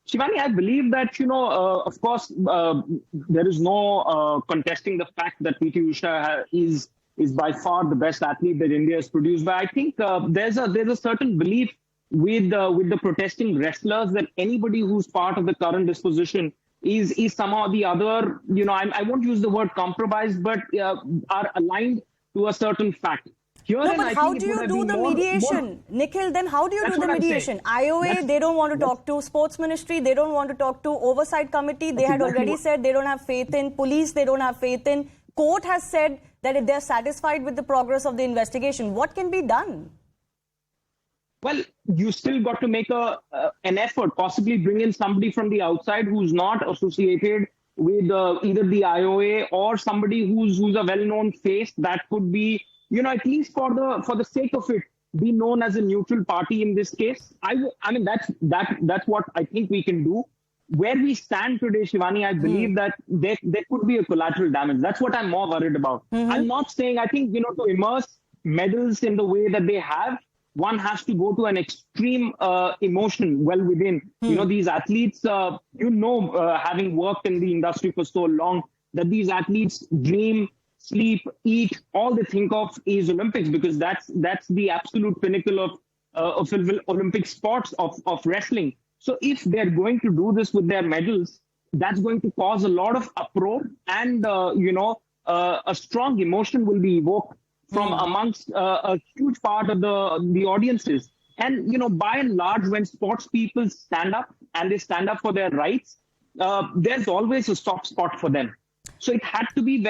Shivani, I believe that, of course, there is no contesting the fact that PT Usha is by far the best athlete that India has produced. But I think there's a certain belief with the protesting wrestlers that anybody who's part of the current disposition is somehow the other, I won't use the word compromised, but are aligned to a certain fact. But how do you do the mediation? Nikhil, then how do you do the mediation? IOA, they don't want to talk to. Sports Ministry, they don't want to talk to. Oversight Committee, they had already said they don't have faith in. Police, they don't have faith in. Court has said that they're satisfied with the progress of the investigation. What can be done? Well, you still got to make an effort, possibly bring in somebody from the outside who's not associated with either the IOA or somebody who's a well-known face that could be, at least for the sake of it, be known as a neutral party in this case. I mean, that's what I think we can do. Where we stand today, Shivani, I believe that there could be a collateral damage. That's what I'm more worried about. I'm not saying, I think, to immerse medals in the way that they have, one has to go to an extreme emotion well within. These athletes, having worked in the industry for so long, that these athletes dream, sleep, eat, all they think of is Olympics, because that's the absolute pinnacle of Olympic sports, of wrestling. So if they're going to do this with their medals, that's going to cause a lot of uproar, and a strong emotion will be evoked from amongst a huge part of the audiences. And by and large, when sports people stand up and they stand up for their rights, there's always a soft spot for them. So it had to be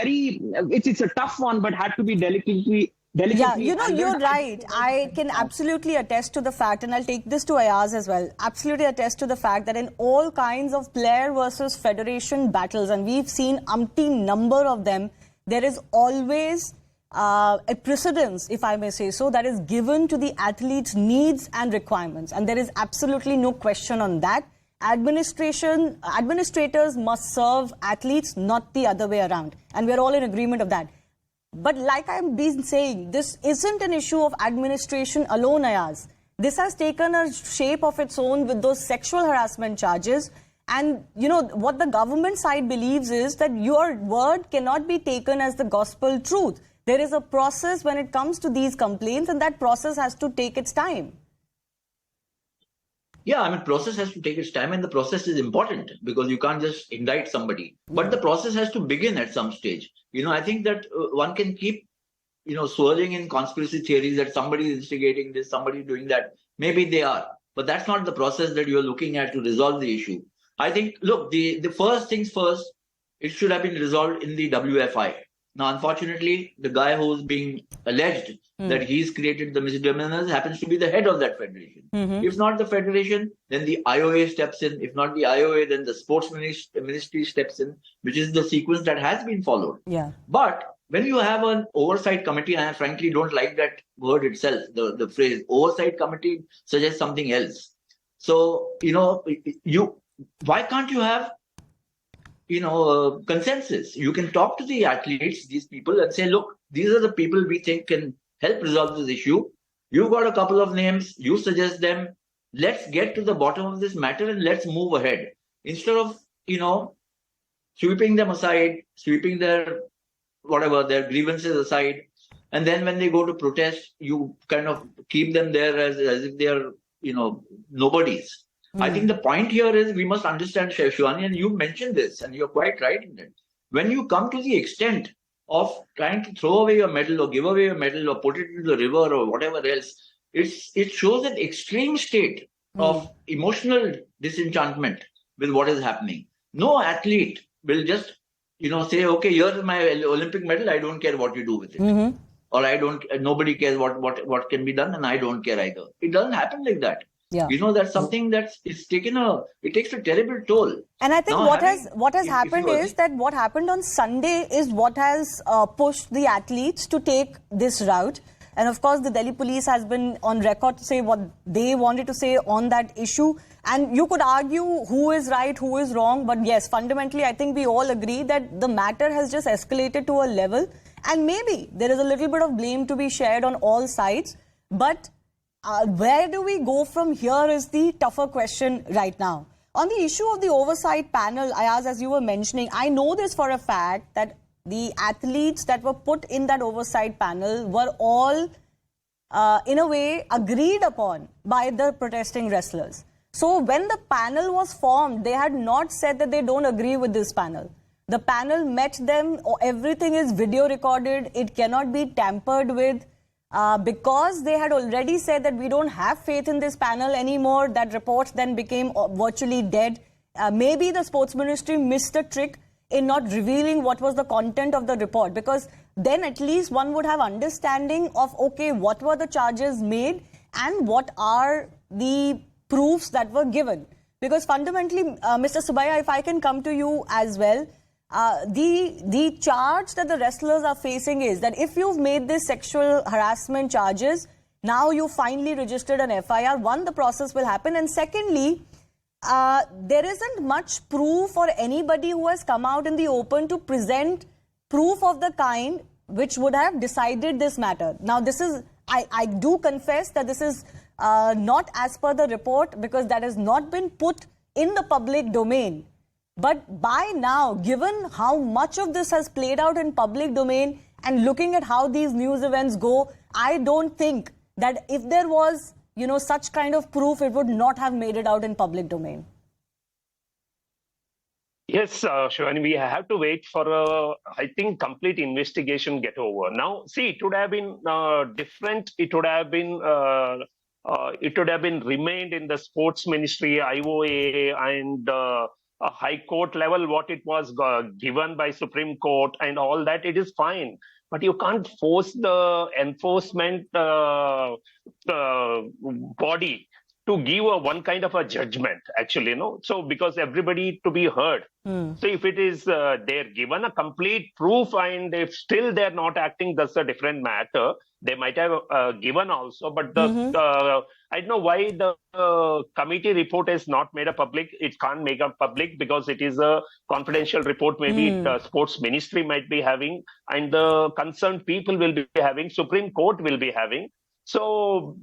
it's a tough one, but had to be delicately. Yeah, you're right. I can absolutely attest to the fact, and I'll take this to Ayaz as well, absolutely attest to the fact that in all kinds of player versus federation battles, and we've seen umpteen number of them, there is always a precedence, if I may say so, that is given to the athlete's needs and requirements. And there is absolutely no question on that. Administrators must serve athletes, not the other way around. And we're all in agreement of that. But like I've been saying, this isn't an issue of administration alone, Ayaz. This has taken a shape of its own with those sexual harassment charges. And, you know, what the government side believes is that your word cannot be taken as the gospel truth. There is a process when it comes to these complaints, and that process has to take its time. Yeah, I mean, process has to take its time, and the process is important because you can't just indict somebody. But the process has to begin at some stage. You know, I think that one can keep, you know, swirling in conspiracy theories that somebody is instigating this, somebody is doing that. Maybe they are, but that's not the process that you're looking at to resolve the issue. I think, look, the first things first, it should have been resolved in the WFI. Now, unfortunately, the guy who's being alleged that he's created the misdemeanors happens to be the head of that federation. If not the federation, then the IOA steps in. If not the IOA, then the sports ministry steps in, which is the sequence that has been followed. Yeah. But when you have an oversight committee, and I frankly don't like that word itself, the phrase oversight committee suggests something else. So, you know, why can't you have, you know, consensus? You can talk to the athletes, these people, and say, look, these are the people we think can help resolve this issue. You've got a couple of names, you suggest them. Let's get to the bottom of this matter and let's move ahead. Instead of, you know, sweeping them aside, sweeping their grievances aside, and then when they go to protest, you kind of keep them there as if they're, you know, nobodies. I think the point here is we must understand, Shivani, and you mentioned this, and you're quite right in it. When you come to the extent of trying to throw away your medal or give away your medal or put it into the river or whatever else, it shows an extreme state of emotional disenchantment with what is happening. No athlete will just, you know, say, okay, here's my Olympic medal, I don't care what you do with it. Or nobody cares what can be done, and I don't care either. It doesn't happen like that. Yeah. You know, that's something it takes a terrible toll. And I think what has happened is that what happened on Sunday is what has pushed the athletes to take this route. And of course, the Delhi police has been on record to say what they wanted to say on that issue. And you could argue who is right, who is wrong. But yes, fundamentally, I think we all agree that the matter has just escalated to a level. And maybe there is a little bit of blame to be shared on all sides. But where do we go from here is the tougher question right now. On the issue of the oversight panel, Ayaz, as you were mentioning, I know this for a fact that the athletes that were put in that oversight panel were all, in a way, agreed upon by the protesting wrestlers. So when the panel was formed, they had not said that they don't agree with this panel. The panel met them, everything is video recorded, it cannot be tampered with. Because they had already said that we don't have faith in this panel anymore, that report then became virtually dead. Maybe the sports ministry missed a trick in not revealing what was the content of the report, because then at least one would have understanding of, okay, what were the charges made and what are the proofs that were given. Because fundamentally, Mr. Subaiah, if I can come to you as well, the charge that the wrestlers are facing is that if you've made this sexual harassment charges, now you finally registered an FIR. One, the process will happen. And secondly, there isn't much proof for anybody who has come out in the open to present proof of the kind which would have decided this matter. Now, this is, I do confess that this is not as per the report because that has not been put in the public domain. But by now, given how much of this has played out in public domain and looking at how these news events go, I don't think that if there was, you know, such kind of proof, it would not have made it out in public domain. Yes, Shivani, we have to wait for I think, complete investigation get over. Now, see, it would have been different. It would have been remained in the sports ministry, IOA, and a high court level, what it was given by Supreme Court and all that, it is fine. But you can't force the enforcement body to give one kind of a judgment, actually, you know. So because everybody to be heard. So if it is they're given a complete proof and if still they're not acting, that's a different matter. they might have given also, but the I don't know why the committee report is not made public. It can't make it public because it is a confidential report. Maybe the sports ministry might be having, and the concerned people will be having, Supreme Court will be having. So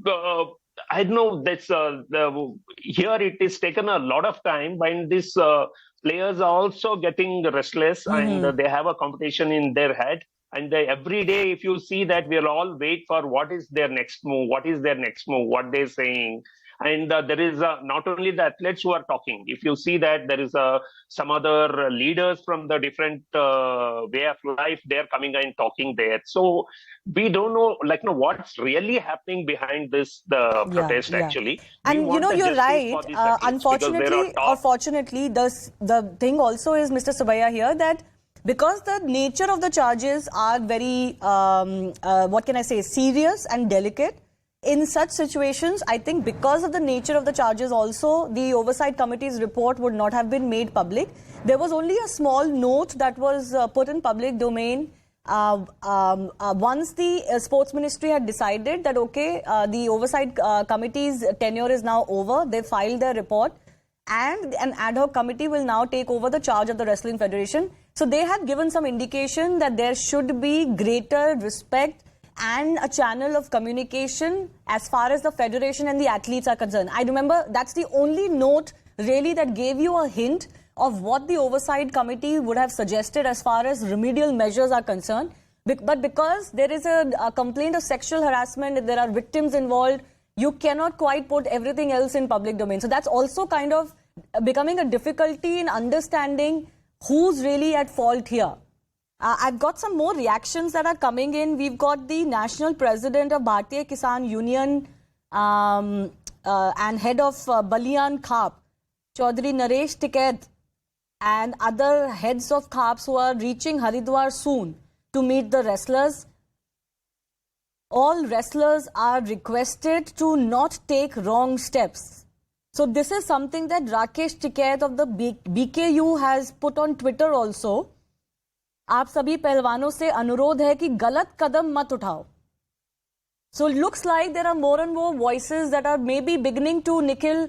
I don't know. That's here it is taken a lot of time when these players are also getting restless and they have a competition in their head. And every day, if you see that, we'll all wait for what is their next move, what they're saying. And there is not only the athletes who are talking. If you see that there is some other leaders from the different way of life, they're coming and talking there. So we don't know, what's really happening behind this protest actually. And you're right. Unfortunately or fortunately, the thing also is, Mr. Subaiah, here that because the nature of the charges are very, serious and delicate, in such situations, I think because of the nature of the charges also, the Oversight Committee's report would not have been made public. There was only a small note that was put in public domain once the Sports Ministry had decided that, the Oversight Committee's tenure is now over. They filed their report and an ad hoc committee will now take over the charge of the Wrestling Federation. So they had given some indication that there should be greater respect and a channel of communication as far as the federation and the athletes are concerned. I remember that's the only note really that gave you a hint of what the Oversight Committee would have suggested as far as remedial measures are concerned. But because there is a complaint of sexual harassment and there are victims involved, you cannot quite put everything else in public domain. So that's also kind of becoming a difficulty in understanding who's really at fault here. I've got some more reactions that are coming in. We've got the National President of Bharatiya Kisan Union and head of Baliyan Khap, Chaudhary Naresh Tiket, and other heads of Khaps who are reaching Haridwar soon to meet the wrestlers. All wrestlers are requested to not take wrong steps. So this is something that Rakesh Tiket of the BKU has put on Twitter also. आप सभी पहलवानों से अनुरोध है कि गलत कदम मत उठाओ. So it looks like there are more and more voices that are maybe beginning to, Nikhil,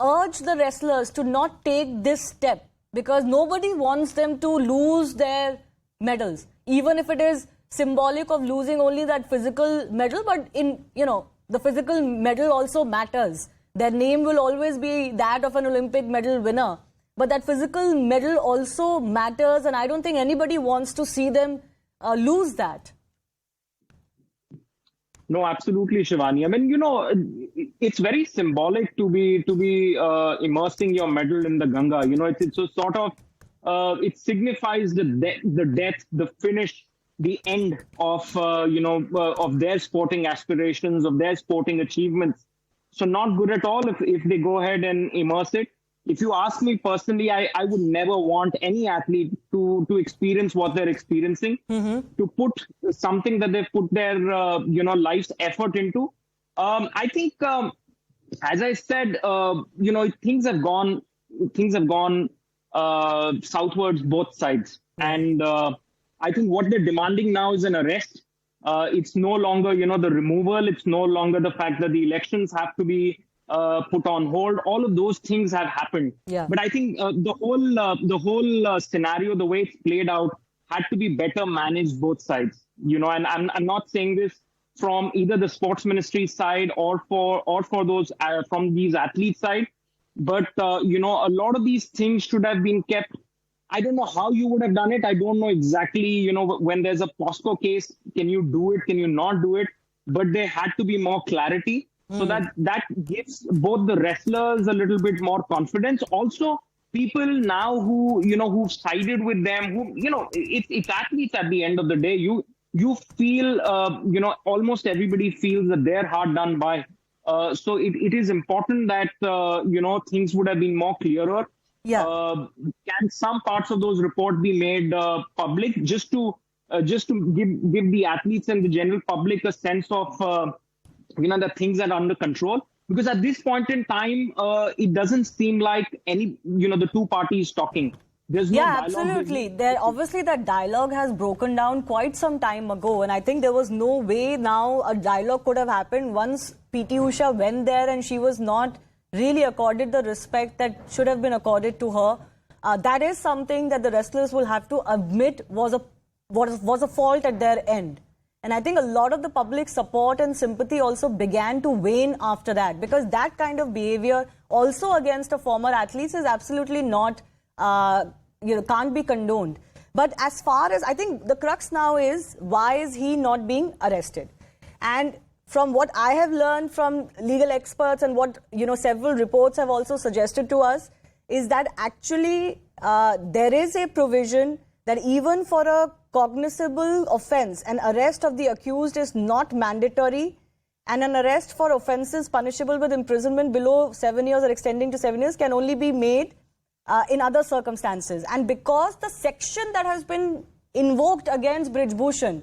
urge the wrestlers to not take this step because nobody wants them to lose their medals, even if it is symbolic of losing only that physical medal. But the physical medal also matters. Their name will always be that of an Olympic medal winner. But that physical medal also matters, and I don't think anybody wants to see them lose that. No, absolutely, Shivani. I mean, it's very symbolic to be immersing your medal in the Ganga. It's a sort of it signifies the death, the finish, the end of of their sporting aspirations, of their sporting achievements. So not good at all if they go ahead and immerse it. If you ask me personally, I would never want any athlete to experience what they're experiencing, to put something that they've put their life's effort into. I think, as I said, things have gone southwards both sides, and I think what they're demanding now is an arrest. It's no longer the removal. It's no longer the fact that the elections have to be put on hold. All of those things have happened. Yeah. But I think the whole scenario, the way it's played out, had to be better managed both sides. And I'm not saying this from either the sports ministry side or for those from these athletes side, but a lot of these things should have been kept. I don't know how you would have done it. I don't know exactly. When there's a POSCO case, can you do it? Can you not do it? But there had to be more clarity. So that gives both the wrestlers a little bit more confidence. Also, people now who've sided with them, it's athletes at the end of the day. You feel, almost everybody feels that they're hard done by. So it is important that, things would have been more clearer. Yeah. Can some parts of those reports be made public just to give the athletes and the general public a sense of, that things are under control? Because at this point in time, it doesn't seem like the two parties talking. There's no Yeah, dialogue absolutely. between- There obviously that dialogue has broken down quite some time ago, and I think there was no way now a dialogue could have happened once PT Usha went there and she was not really accorded the respect that should have been accorded to her. That is something that the wrestlers will have to admit was a fault at their end. And I think a lot of the public support and sympathy also began to wane after that, because that kind of behavior also against a former athlete is absolutely not, can't be condoned. But as far as, I think the crux now is, why is he not being arrested? And from what I have learned from legal experts and what, several reports have also suggested to us, is that actually there is a provision that even for a cognizable offence, an arrest of the accused is not mandatory, and an arrest for offences punishable with imprisonment below 7 years or extending to 7 years can only be made in other circumstances. And because the section that has been invoked against Brij Bhushan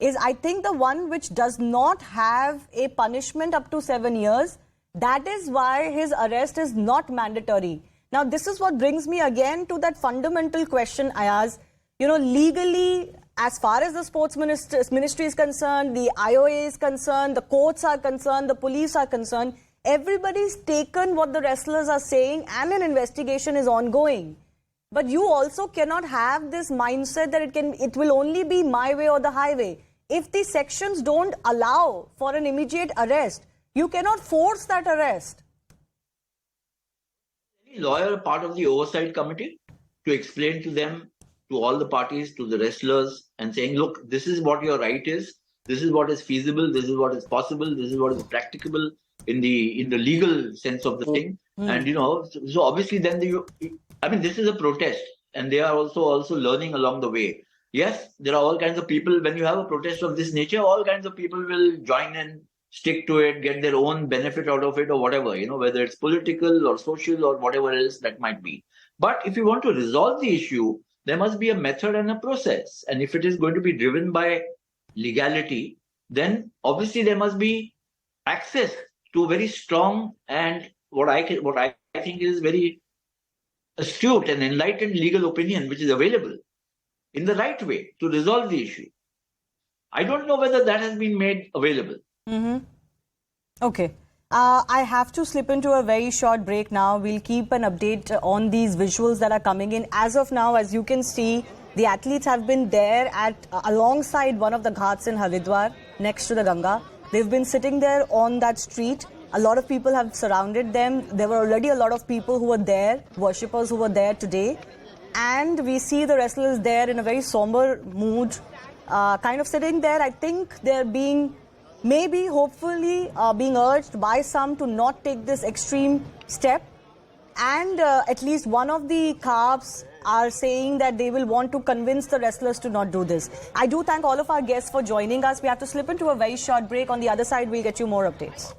is, I think, the one which does not have a punishment up to 7 years, that is why his arrest is not mandatory. Now, this is what brings me again to that fundamental question, Ayaz. Legally, as far as the sports ministry is concerned, the IOA is concerned, the courts are concerned, the police are concerned, everybody's taken what the wrestlers are saying and an investigation is ongoing. But you also cannot have this mindset that it will only be my way or the highway. If the sections don't allow for an immediate arrest, you cannot force that arrest. Any lawyer part of the oversight committee to explain to them, to all the parties, to the wrestlers, and saying, look, this is what your right is, this is what is feasible, this is what is possible, this is what is practicable in the legal sense of the thing. And so obviously then this is a protest, and they are also learning along the way. Yes, there are all kinds of people. When you have a protest of this nature, all kinds of people will join in, stick to it, get their own benefit out of it, or whatever, whether it's political or social or whatever else that might be. But if you want to resolve the issue, there must be a method and a process. And if it is going to be driven by legality, then obviously there must be access to a very strong and what I think is very astute and enlightened legal opinion, which is available in the right way to resolve the issue. I don't know whether that has been made available. Okay. I have to slip into a very short break now. We'll keep an update on these visuals that are coming in. As of now, as you can see, the athletes have been there alongside one of the ghats in Haridwar, next to the Ganga. They've been sitting there on that street. A lot of people have surrounded them. There were already a lot of people who were there, worshippers who were there today. And we see the wrestlers there in a very somber mood, kind of sitting there. I think they're being, maybe, hopefully, being urged by some to not take this extreme step. And at least one of the calves are saying that they will want to convince the wrestlers to not do this. I do thank all of our guests for joining us. We have to slip into a very short break. On the other side, we'll get you more updates.